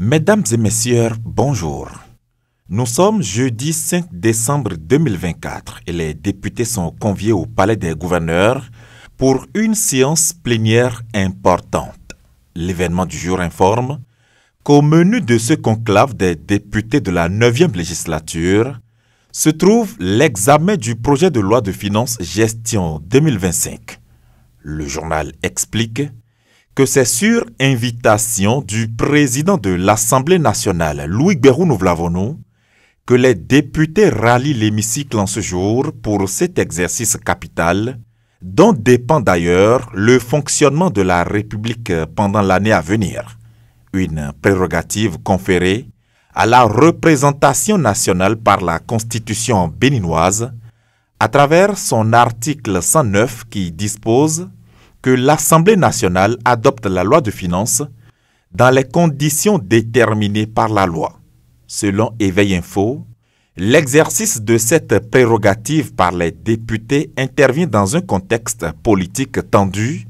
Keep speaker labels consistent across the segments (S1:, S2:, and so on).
S1: Mesdames et messieurs, bonjour. Nous sommes jeudi 5 décembre 2024 et les députés sont conviés au Palais des Gouverneurs pour une séance plénière importante. L'événement du jour informe qu'au menu de ce conclave des députés de la 9e législature se trouve l'examen du projet de loi de finances gestion 2025. Le journal explique que c'est sur invitation du président de l'Assemblée nationale, Louis Gbéru Novlavono, que les députés rallient l'hémicycle en ce jour pour cet exercice capital, dont dépend d'ailleurs le fonctionnement de la République pendant l'année à venir. Une prérogative conférée à la représentation nationale par la Constitution béninoise, à travers son article 109 qui dispose que l'Assemblée nationale adopte la loi de finances dans les conditions déterminées par la loi. Selon Éveil Info, l'exercice de cette prérogative par les députés intervient dans un contexte politique tendu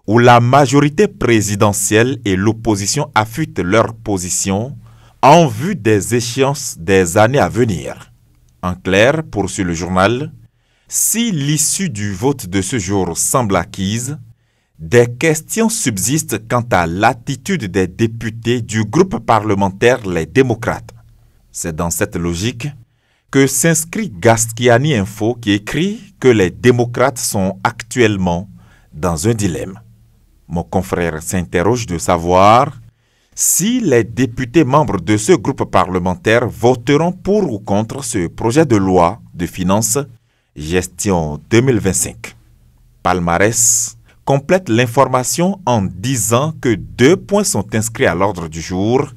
S1: où la majorité présidentielle et l'opposition affûtent leur position en vue des échéances des années à venir. En clair, poursuit le journal, si l'issue du vote de ce jour semble acquise, des questions subsistent quant à l'attitude des députés du groupe parlementaire Les Démocrates. C'est dans cette logique que s'inscrit Gaskiani Info qui écrit que les démocrates sont actuellement dans un dilemme. Mon confrère s'interroge de savoir si les députés membres de ce groupe parlementaire voteront pour ou contre ce projet de loi de finances gestion 2025. Palmarès complète l'information en disant que 2 points sont inscrits à l'ordre du jour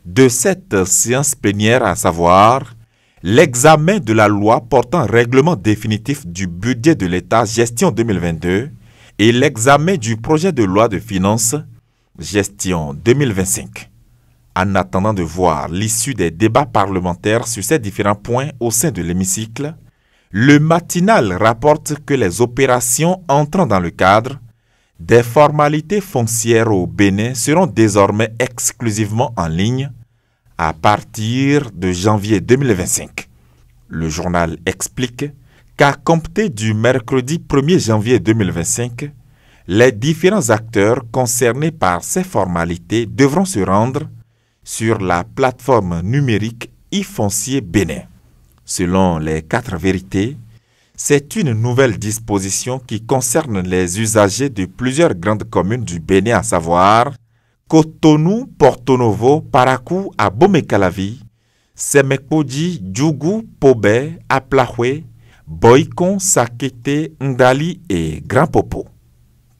S1: de cette séance plénière, à savoir l'examen de la loi portant règlement définitif du budget de l'État gestion 2022 et l'examen du projet de loi de finances gestion 2025. En attendant de voir l'issue des débats parlementaires sur ces différents points au sein de l'hémicycle, le matinal rapporte que les opérations entrant dans le cadre des formalités foncières au Bénin seront désormais exclusivement en ligne à partir de janvier 2025. Le journal explique qu'à compter du mercredi 1er janvier 2025, les différents acteurs concernés par ces formalités devront se rendre sur la plateforme numérique e-foncier Bénin. Selon les 4 vérités, c'est une nouvelle disposition qui concerne les usagers de plusieurs grandes communes du Bénin, à savoir Cotonou, Porto Novo, Parakou, Abomey-Calavi, Semekoji, Djougou, Pobé, Aplahoué, Boycon, Sakete, Ndali et Grand Popo.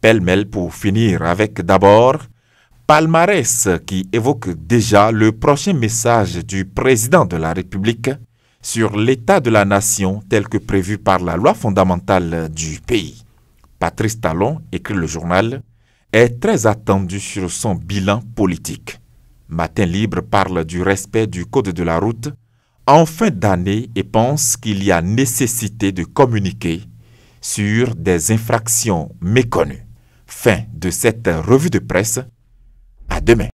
S1: Pêle-mêle pour finir avec d'abord Palmarès qui évoque déjà le prochain message du président de la République sur l'état de la nation tel que prévu par la loi fondamentale du pays. Patrice Talon, écrit le journal, est très attendu sur son bilan politique. Matin Libre parle du respect du code de la route en fin d'année et pense qu'il y a nécessité de communiquer sur des infractions méconnues. Fin de cette revue de presse. À demain.